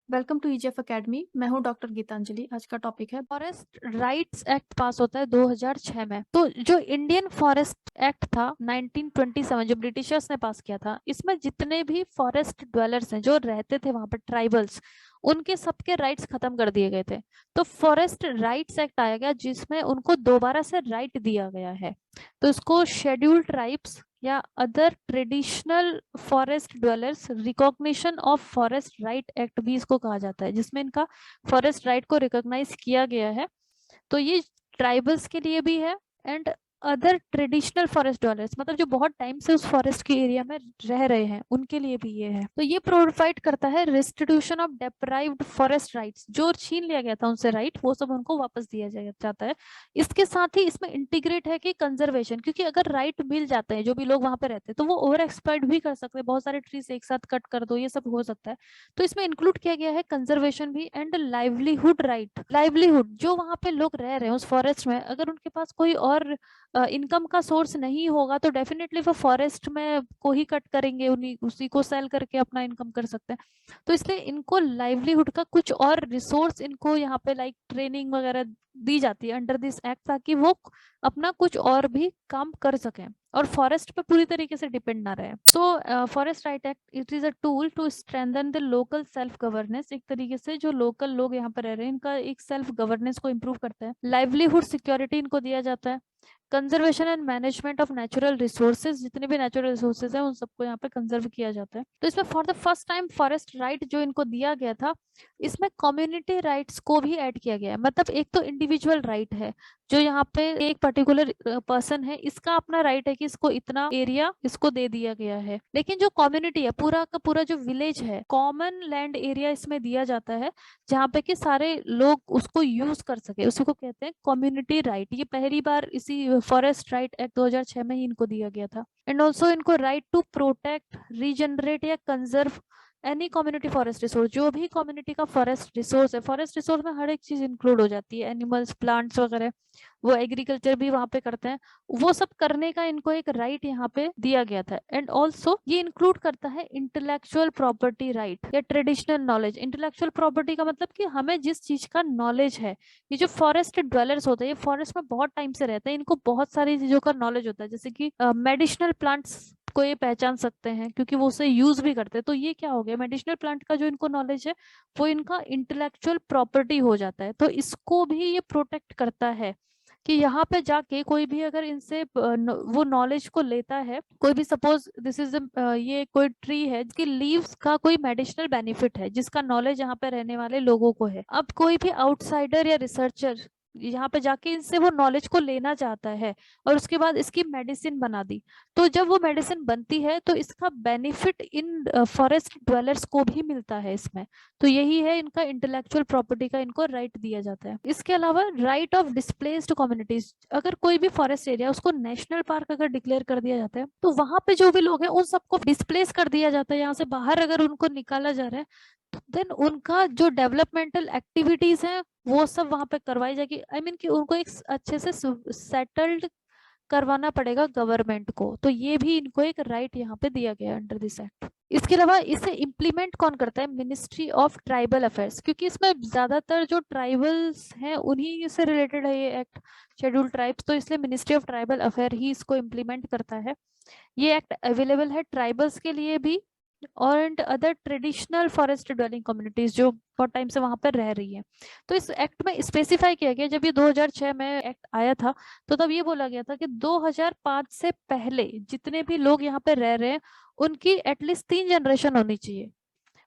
Welcome to EGF academy. मैं हूं doctor Geetanjali. आज का टॉपिक है फॉरेस्ट राइट्स एक्ट पास होता है 2006 में। तो जो इंडियन फॉरेस्ट एक्ट था 1927 जो ब्रिटिशर्स ने पास किया था, इसमें जितने भी फॉरेस्ट ड्वेलर्स हैं जो रहते थे वहां पर ट्राइबल्स, उनके सबके राइट्स खत्म कर दिए गए थे। तो फॉरेस्ट राइट्स एक्ट आया गया जिसमें उनको दोबारा से राइट दिया गया है। तो इसको शेड्यूल्ड ट्राइब्स या other traditional forest dwellers recognition of forest right act भी इसको कहा जाता है, जिसमें इनका फॉरेस्ट राइट को रिकॉग्नाइज किया गया है। तो ये ट्राइबल्स के लिए भी है and other traditional forest dwellers, मतलब जो बहुत टाइम से उस फॉरेस्ट के एरिया में रह रहे हैं, उनके लिए भी ये है। तो ये प्रोवाइड करता है रेस्टिट्यूशन ऑफ डेप्राइव्ड फॉरेस्ट राइट्स, जो छीन लिया गया था उनसे राइट, वो सब उनको वापस दिया जाता है। इसके साथ ही इसमें इंटीग्रेट है कि कंजर्वेशन, क्योंकि अगर राइट मिल जाते हैं जो भी लोग वहां पे रहते हैं तो वो ओवर एक्सप्लॉइट भी कर सकते हैं, बहुत सारे ट्रीज एक साथ कट कर दो, ये सब हो सकता है। तो इसमें इंक्लूड किया गया है कंजर्वेशन भी एंड लाइवलीहुड राइट। लाइवलीहुड, जो वहां पे लोग रह रहे हैं उस फॉरेस्ट में, अगर उनके पास कोई और इनकम का सोर्स नहीं होगा तो डेफिनेटली वो फॉरेस्ट में को ही कट करेंगे, उन्हीं उसी को सेल करके अपना इनकम कर सकते हैं। तो इसलिए इनको लाइवलीहुड का कुछ और रिसोर्स इनको यहाँ पे लाइक ट्रेनिंग वगैरह दी जाती है अंडर दिस एक्ट, ताकि वो अपना कुछ और भी काम कर सकें और फॉरेस्ट पे पूरी तरीके से डिपेंड ना रहे। So forest right act it is a tool to strengthen the local self governance. एक तरीके से जो लोकल लोग यहाँ पर रह रहे हैं इनका एक सेल्फ गवर्नेंस को इम्प्रूव करता है। लाइवलीहुड सिक्योरिटी इनको दिया जाता है। Conservation and management of natural resources, जितने भी नेचुरल रिसोर्सेज हैं उन सबको यहाँ पे कंजर्व किया जाता है। तो इसमें for the first time forest right जो इनको दिया गया था, इसमें कम्युनिटी राइट्स को भी ऐड किया गया है। मतलब एक तो इंडिविजुअल राइट है, जो यहाँ पे एक पर्टिकुलर पर्सन है, इसका अपना राइट है कि इसको इतना एरिया इसको दे दिया गया है, लेकिन जो कम्युनिटी है, पूरा का पूरा जो विलेज है, कॉमन लैंड एरिया इसमें दिया जाता है, जहाँ पे कि सारे लोग उसको यूज कर सके, उसी को कहते हैं कम्युनिटी राइट। ये पहली बार इसी फॉरेस्ट राइट एक्ट 2006 में ही इनको दिया गया था। एंड ऑल्सो इनको राइट टू प्रोटेक्ट, रीजनरेट या conserve any community forest resource. जो भी कम्युनिटी का फॉरेस्ट रिसोर्स है, फॉरेस्ट रिसोर्स में हर एक चीज इंक्लूड हो जाती है, एनिमल्स, प्लांट्स वगैरह, वो एग्रीकल्चर भी वहां पे करते हैं, वो सब करने का इनको एक राइट यहाँ पे दिया गया था। एंड ऑल्सो ये इंक्लूड करता है इंटेलेक्चुअल प्रॉपर्टी राइट या ट्रेडिशनल नॉलेज। इंटेलेक्चुअल प्रॉपर्टी का मतलब कि हमें जिस चीज का नॉलेज है, ये जो फॉरेस्ट ड्वेलर्स होते हैं, ये फॉरेस्ट में बहुत टाइम से रहते हैं, इनको बहुत सारी चीजों का नॉलेज होता है, जैसे कि मेडिसिनल प्लांट्स को ये पहचान सकते हैं क्योंकि वो उसे यूज भी करते हैं। तो ये क्या हो गया, मेडिसिनल प्लांट का जो इनको नॉलेज है वो इनका इंटेलेक्चुअल प्रॉपर्टी हो जाता है। तो इसको भी ये प्रोटेक्ट करता है कि यहाँ पे जाके कोई भी अगर इनसे वो नॉलेज को लेता है, कोई भी सपोज दिस इज ये कोई ट्री है जिसकी लीव्स का कोई मेडिसिनल बेनिफिट है, जिसका नॉलेज यहाँ पे रहने वाले लोगों को है। अब कोई भी आउटसाइडर या रिसर्चर यहाँ पे जाके इनसे वो नॉलेज को लेना चाहता है और उसके बाद इसकी मेडिसिन बना दी, तो जब वो मेडिसिन बनती है तो इसका बेनिफिट इन फॉरेस्ट ड्वेलर्स को भी मिलता है इसमें। तो यही है इनका इंटेलेक्चुअल प्रॉपर्टी का इनको राइट दिया जाता है। इसके अलावा राइट ऑफ डिस्प्लेस्ड कम्युनिटीज, अगर कोई भी फॉरेस्ट एरिया उसको नेशनल पार्क अगर डिक्लेयर कर दिया जाता है तो वहां पे जो भी लोग हैं उन सबको डिस्प्लेस कर दिया जाता है, यहाँ से बाहर अगर उनको निकाला जा रहा है, तो देन उनका जो डेवलपमेंटल एक्टिविटीज है वो सब वहां पे करवाई जाएगी। आई मीन कि उनको एक अच्छे से सेटल्ड करवाना पड़ेगा गवर्नमेंट को। तो ये भी इनको एक राइट यहाँ पे दिया गया अंडर दिस एक्ट। इसके अलावा इसे इम्प्लीमेंट कौन करता है, मिनिस्ट्री ऑफ ट्राइबल अफेयर्स, क्योंकि इसमें ज्यादातर जो ट्राइबल्स हैं उन्हीं से रिलेटेड है ये एक्ट, शेड्यूल्ड ट्राइब्स, तो इसलिए मिनिस्ट्री ऑफ ट्राइबल अफेयर ही इसको इम्प्लीमेंट करता है। ये एक्ट अवेलेबल है ट्राइबल्स के लिए भी और other traditional forest dwelling communities जो बहुत टाइम से वहां पर रह रही है। तो इस एक्ट में स्पेसिफाई किया गया, जब ये 2006 में एक्ट आया था तो तब ये बोला गया था कि 2005 से पहले जितने भी लोग यहाँ पे रह रहे हैं उनकी एटलीस्ट 3 जनरेशन होनी चाहिए।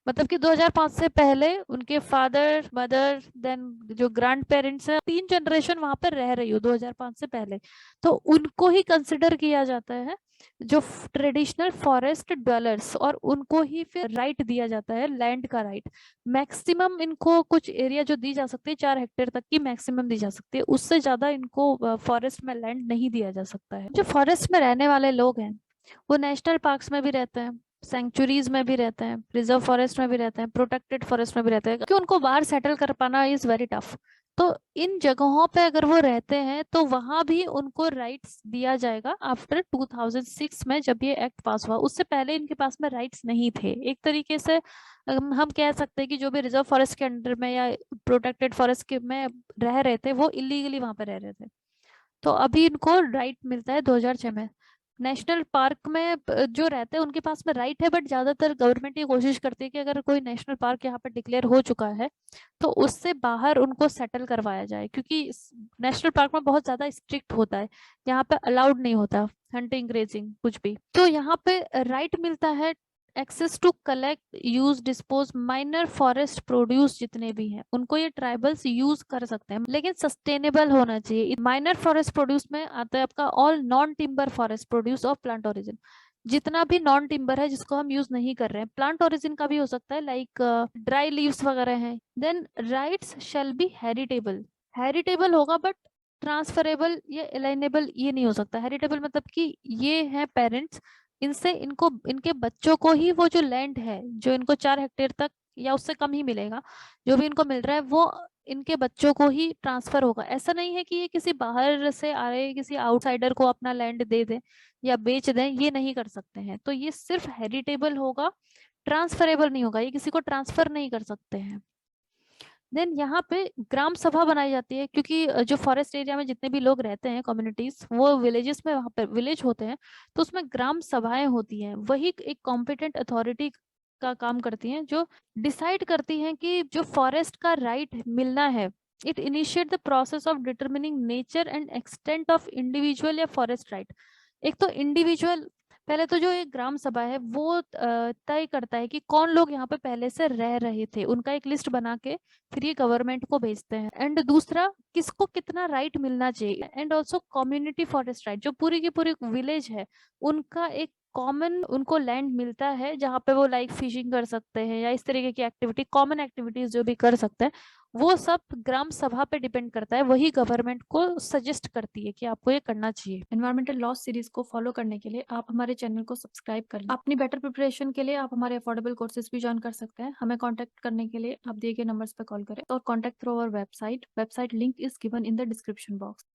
मतलब कि 2005 से पहले उनके फादर, मदर, देन जो ग्रैंड पेरेंट्स हैं, 3 जनरेशन वहां पर रह रही हो 2005 से पहले, तो उनको ही कंसिडर किया जाता है जो ट्रेडिशनल फॉरेस्ट ड्वेलर्स, और उनको ही फिर राइट दिया जाता है, लैंड का राइट। मैक्सिमम इनको कुछ एरिया जो दी जा सकती है 4 हेक्टेयर तक की मैक्सिमम दी जा सकती है, उससे ज्यादा इनको फॉरेस्ट में लैंड नहीं दिया जा सकता है। जो फॉरेस्ट में रहने वाले लोग हैं वो नेशनल पार्क्स में भी रहते हैं, सेंचुरीज में भी रहते हैं, रिजर्व फॉरेस्ट में भी रहते हैं, प्रोटेक्टेड फॉरेस्ट में भी रहते हैं, क्योंकि उनको बाहर सेटल कर पाना इज वेरी टफ। तो इन जगहों पे अगर वो रहते हैं तो वहां भी उनको राइट्स दिया जाएगा आफ्टर 2006 में, जब ये एक्ट पास हुआ। उससे पहले इनके पास में राइट्स नहीं थे। एक तरीके से हम कह सकते हैं कि जो भी रिजर्व फॉरेस्ट के अंडर में या प्रोटेक्टेड फॉरेस्ट के में रह रहे थे वो इलीगली वहां पे रह रहे थे। तो अभी इनको राइट मिलता है 2006 में। नेशनल पार्क में जो रहते हैं उनके पास में राइट है, बट ज्यादातर गवर्नमेंट ये कोशिश करती है कि अगर कोई नेशनल पार्क यहाँ पर डिक्लेयर हो चुका है तो उससे बाहर उनको सेटल करवाया जाए, क्योंकि नेशनल पार्क में बहुत ज्यादा स्ट्रिक्ट होता है, यहाँ पे अलाउड नहीं होता हंटिंग ग्रेजिंग कुछ भी। तो यहाँ पे राइट मिलता है access to collect use dispose minor forest produce, जितने भी हैं उनको ये ट्राइबल्स यूज कर सकते हैं, लेकिन सस्टेनेबल होना चाहिए। माइनर फॉरेस्ट प्रोड्यूस में आता है आपका all non timber forest produce of plant origin, जितना भी नॉन टिम्बर है जिसको हम यूज नहीं कर रहे हैं, प्लांट ओरिजिन का भी हो सकता है, लाइक ड्राई लीव्स वगैरह हैं। Then rights shall be heritable, heritable होगा बट ट्रांसफरेबल या एलाइनेबल ये नहीं हो सकता। हेरिटेबल मतलब कि ये है पेरेंट्स, इनसे इनको इनके बच्चों को ही वो जो लैंड है जो इनको 4 हेक्टेयर तक या उससे कम ही मिलेगा, जो भी इनको मिल रहा है वो इनके बच्चों को ही ट्रांसफर होगा। ऐसा नहीं है कि ये किसी बाहर से आ रहे किसी आउटसाइडर को अपना लैंड दे दें या बेच दें, ये नहीं कर सकते हैं। तो ये सिर्फ हेरिटेबल होगा, ट्रांसफरेबल नहीं होगा, ये किसी को ट्रांसफर नहीं कर सकते हैं। देन यहाँ पे ग्राम सभा बनाई जाती है, क्योंकि जो फॉरेस्ट एरिया में जितने भी लोग रहते हैं कम्युनिटीज, वो विलेजेस में, वहाँ पे विलेज होते हैं, तो उसमें ग्राम सभाएं होती हैं। वही एक कॉम्पिटेंट अथॉरिटी का काम करती हैं, जो डिसाइड करती हैं कि जो फॉरेस्ट का राइट मिलना है। It initiate the process of determining nature and extent of individual या फॉरेस्ट राइट। एक तो इंडिविजुअल, पहले तो जो एक ग्राम सभा है वो तय करता है कि कौन लोग यहाँ पे पहले से रह रहे थे, उनका एक लिस्ट बना के फिर ये गवर्नमेंट को भेजते हैं। एंड दूसरा, किसको कितना राइट मिलना चाहिए। And also community forest right, जो पूरी की पूरी विलेज है उनका एक कॉमन उनको लैंड मिलता है जहाँ पे वो लाइक फिशिंग कर सकते हैं या इस तरीके की एक्टिविटी, कॉमन एक्टिविटीज जो भी कर सकते हैं, वो सब ग्राम सभा पे डिपेंड करता है। वही गवर्नमेंट को सजेस्ट करती है कि आपको ये करना चाहिए। एनवायरमेंटल लॉ सीरीज को फॉलो करने के लिए आप हमारे चैनल को सब्सक्राइब कर लें। अपनी बेटर प्रिपरेशन के लिए आप हमारे अफोर्डेबल कोर्सेज भी ज्वाइन कर सकते हैं। हमें कॉन्टैक्ट करने के लिए आप दिए गए नंबर्स पर कॉल करें और contact through our website link is given in the description box.